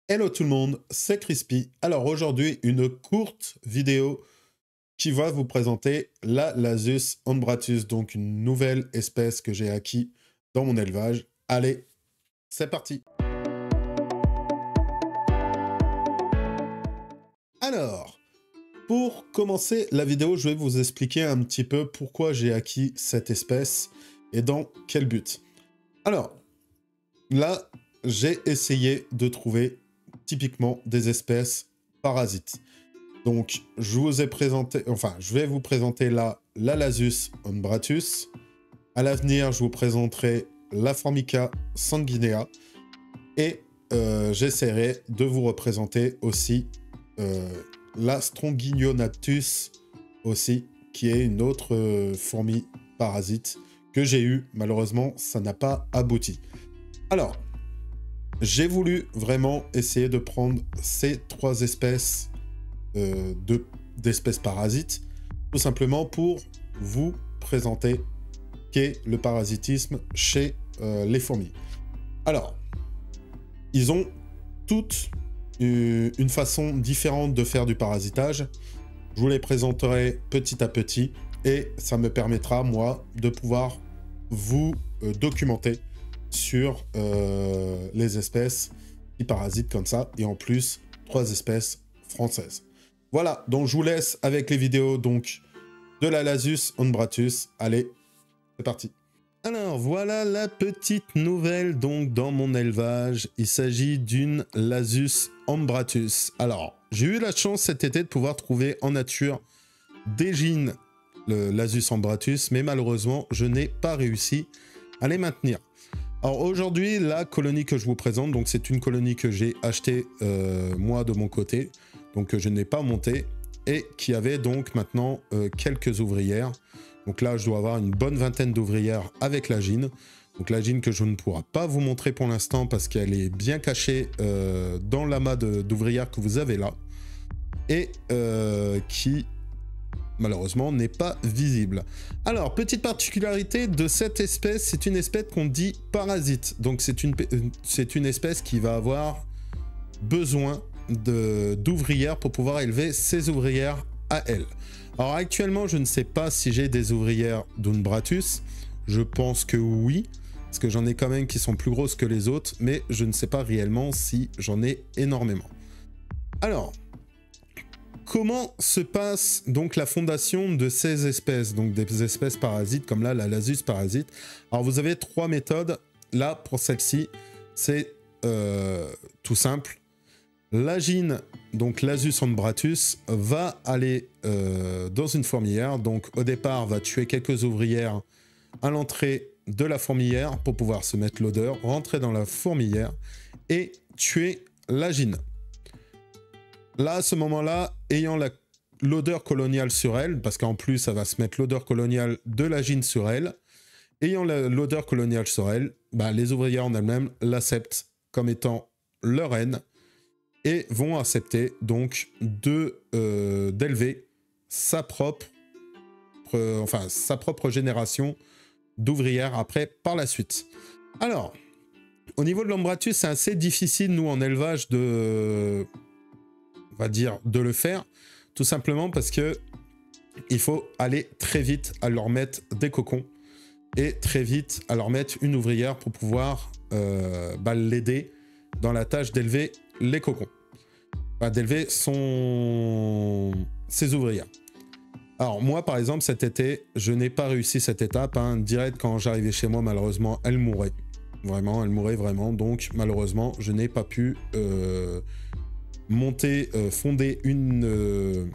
Hello tout le monde, c'est Crispy. Alors aujourd'hui, une courte vidéo qui va vous présenter la Lasius ombratus, donc une nouvelle espèce que j'ai acquis dans mon élevage. Allez, c'est parti. Alors, pour commencer la vidéo, je vais vous expliquer un petit peu pourquoi j'ai acquis cette espèce et dans quel but. Alors, là, j'ai essayé de trouver typiquement des espèces parasites. Donc, je vous ai présenté, enfin, je vais vous présenter là la Lasius ombratus. À l'avenir, je vous présenterai la Formica sanguinea et j'essaierai de vous représenter aussi la Strongylonatus aussi, qui est une autre fourmi parasite que j'ai eue. Malheureusement, ça n'a pas abouti. Alors, j'ai voulu vraiment essayer de prendre ces trois espèces d'espèces parasites, tout simplement pour vous présenter qu'est le parasitisme chez les fourmis. Alors, ils ont toutes une façon différente de faire du parasitage. Je vous les présenterai petit à petit et ça me permettra, moi, de pouvoir vous documenter sur les espèces qui parasitent comme ça, et en plus, 3 espèces françaises. Voilà, donc je vous laisse avec les vidéos donc de la Lasius ombratus. Allez, c'est parti. Alors, voilà la petite nouvelle donc dans mon élevage. Il s'agit d'une Lasius ombratus. Alors, j'ai eu la chance cet été de pouvoir trouver en nature des gînes, le Lasius ombratus, mais malheureusement, je n'ai pas réussi à les maintenir. Alors aujourd'hui, la colonie que je vous présente, donc c'est une colonie que j'ai achetée moi de mon côté, donc que je n'ai pas montée, et qui avait donc maintenant quelques ouvrières. Donc là, je dois avoir une bonne vingtaine d'ouvrières avec la gîne. Donc la gîne que je ne pourrai pas vous montrer pour l'instant parce qu'elle est bien cachée dans l'amas d'ouvrières que vous avez là, et qui malheureusement n'est pas visible. Alors, petite particularité de cette espèce, c'est une espèce qu'on dit parasite. Donc c'est une espèce qui va avoir besoin d'ouvrières pour pouvoir élever ses ouvrières à elle. Alors actuellement, je ne sais pas si j'ai des ouvrières d'ombratus. Je pense que oui, parce que j'en ai quand même qui sont plus grosses que les autres, mais je ne sais pas réellement si j'en ai énormément. Alors, comment se passe donc la fondation de ces espèces, donc des espèces parasites comme là la Lasius parasite? Alors vous avez 3 méthodes. Là pour celle-ci, c'est tout simple. La gîne, donc Lasius ombratus, va aller dans une fourmilière. Donc au départ, va tuer quelques ouvrières à l'entrée de la fourmilière pour pouvoir se mettre l'odeur, rentrer dans la fourmilière et tuer la gîne. Là, à ce moment-là, ayant l'odeur coloniale sur elle, parce qu'en plus, ça va se mettre l'odeur coloniale de la gîne sur elle, ayant l'odeur coloniale sur elle, bah, les ouvrières en elles-mêmes l'acceptent comme étant leur reine et vont accepter donc d'élever sa propre génération d'ouvrières après par la suite. Alors, au niveau de l'ombratus, c'est assez difficile, nous, en élevage, on va dire, de le faire, tout simplement parce que il faut aller très vite à leur mettre des cocons et très vite à leur mettre une ouvrière pour pouvoir l'aider dans la tâche d'élever les cocons, d'élever ses ouvrières. Alors moi par exemple cet été, je n'ai pas réussi cette étape, hein. Direct quand j'arrivais chez moi, malheureusement elle mourait. Vraiment, elle mourait vraiment, donc malheureusement je n'ai pas pu fonder une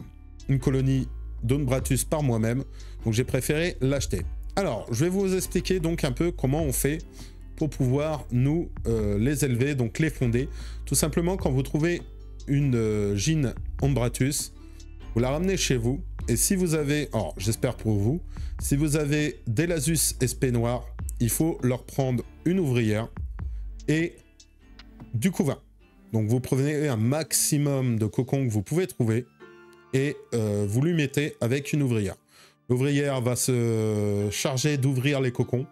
colonie d'ombratus par moi-même, donc j'ai préféré l'acheter. Alors, je vais vous expliquer donc un peu comment on fait pour pouvoir nous les élever, donc les fonder. Tout simplement, quand vous trouvez une gîne ombratus, vous la ramenez chez vous, et si vous avez, alors j'espère pour vous, si vous avez des Lasius espée noire, il faut leur prendre une ouvrière et du couvain. Donc vous prenez un maximum de cocons que vous pouvez trouver et vous lui mettez avec une ouvrière. L'ouvrière va se charger d'ouvrir les cocons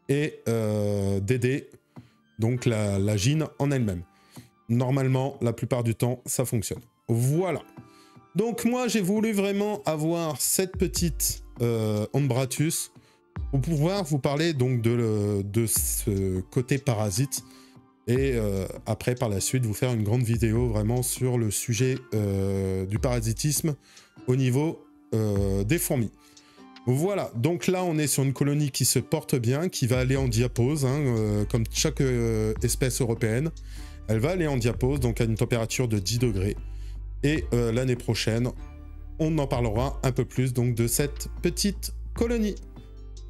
et d'aider donc la gîne en elle-même. normalement, la plupart du temps, ça fonctionne. Voilà. Donc moi, j'ai voulu vraiment avoir cette petite Ombratus pour pouvoir vous parler donc de ce côté parasite. Et après, par la suite, vous faire une grande vidéo vraiment sur le sujet du parasitisme au niveau des fourmis. Voilà, donc là, on est sur une colonie qui se porte bien, qui va aller en diapause, hein, comme chaque espèce européenne. Elle va aller en diapause, donc à une température de 10 degrés. Et l'année prochaine, on en parlera un peu plus donc, de cette petite colonie.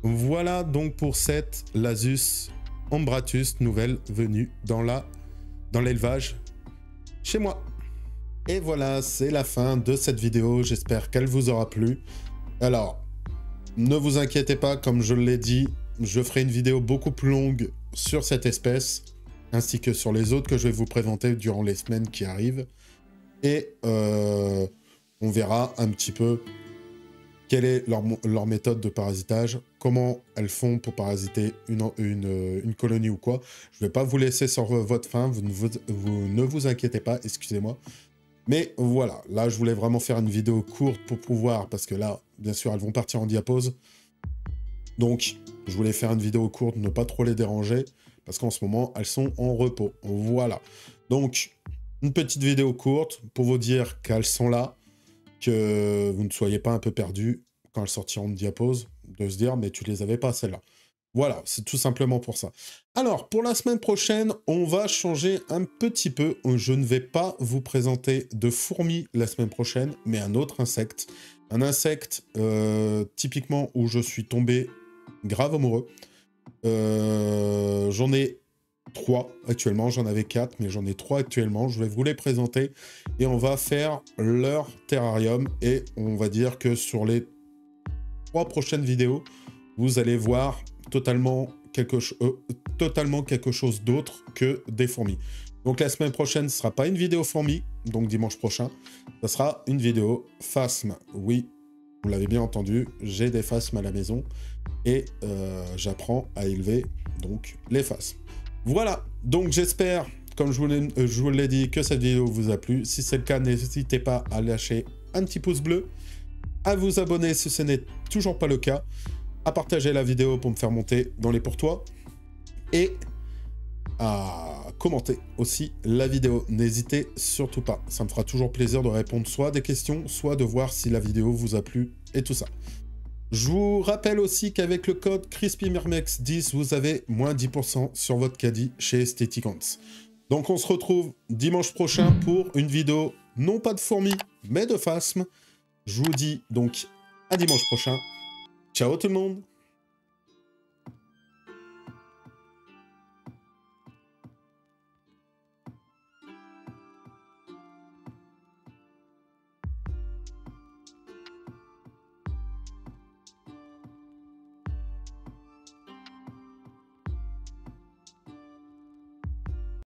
Voilà donc pour cette Lasius Ombratus, nouvelle venue dans l'élevage chez moi. Et voilà, c'est la fin de cette vidéo. J'espère qu'elle vous aura plu. Alors, ne vous inquiétez pas, comme je l'ai dit, je ferai une vidéo beaucoup plus longue sur cette espèce, ainsi que sur les autres que je vais vous présenter durant les semaines qui arrivent. Et on verra un petit peu quelle est leur méthode de parasitage, comment elles font pour parasiter une colonie ou quoi. Je ne vais pas vous laisser sur votre faim, vous ne vous inquiétez pas, excusez-moi. Mais voilà, là je voulais vraiment faire une vidéo courte pour pouvoir, parce que là, bien sûr, elles vont partir en diapause. Donc, je voulais faire une vidéo courte, ne pas trop les déranger, parce qu'en ce moment, elles sont en repos. Voilà. Donc, une petite vidéo courte pour vous dire qu'elles sont là, que vous ne soyez pas un peu perdus quand elles sortiront de diapause, de se dire, mais tu les avais pas, celles-là. Voilà, c'est tout simplement pour ça. Alors, pour la semaine prochaine, on va changer un petit peu. Je ne vais pas vous présenter de fourmis la semaine prochaine, mais un autre insecte. Un insecte, typiquement, où je suis tombé grave amoureux. J'en ai 3 actuellement, j'en avais 4, mais j'en ai 3 actuellement. Je vais vous les présenter et on va faire leur terrarium. Et on va dire que sur les 3 prochaines vidéos, vous allez voir totalement quelque chose d'autre que des fourmis. Donc la semaine prochaine, ce ne sera pas une vidéo fourmis, donc dimanche prochain, ce sera une vidéo phasmes. Oui, vous l'avez bien entendu, j'ai des phasmes à la maison et j'apprends à élever donc les phasmes. Voilà, donc j'espère, comme je vous l'ai dit, que cette vidéo vous a plu. Si c'est le cas, n'hésitez pas à lâcher un petit pouce bleu, à vous abonner si ce n'est toujours pas le cas, à partager la vidéo pour me faire monter dans les pourtois et à commenter aussi la vidéo. N'hésitez surtout pas, ça me fera toujours plaisir de répondre soit à des questions, soit de voir si la vidéo vous a plu et tout ça. Je vous rappelle aussi qu'avec le code CrispyMyrmex10, vous avez moins 10% sur votre caddie chez Aesthetic Ants. Donc on se retrouve dimanche prochain pour une vidéo, non pas de fourmis, mais de phasmes. Je vous dis donc à dimanche prochain. Ciao tout le monde!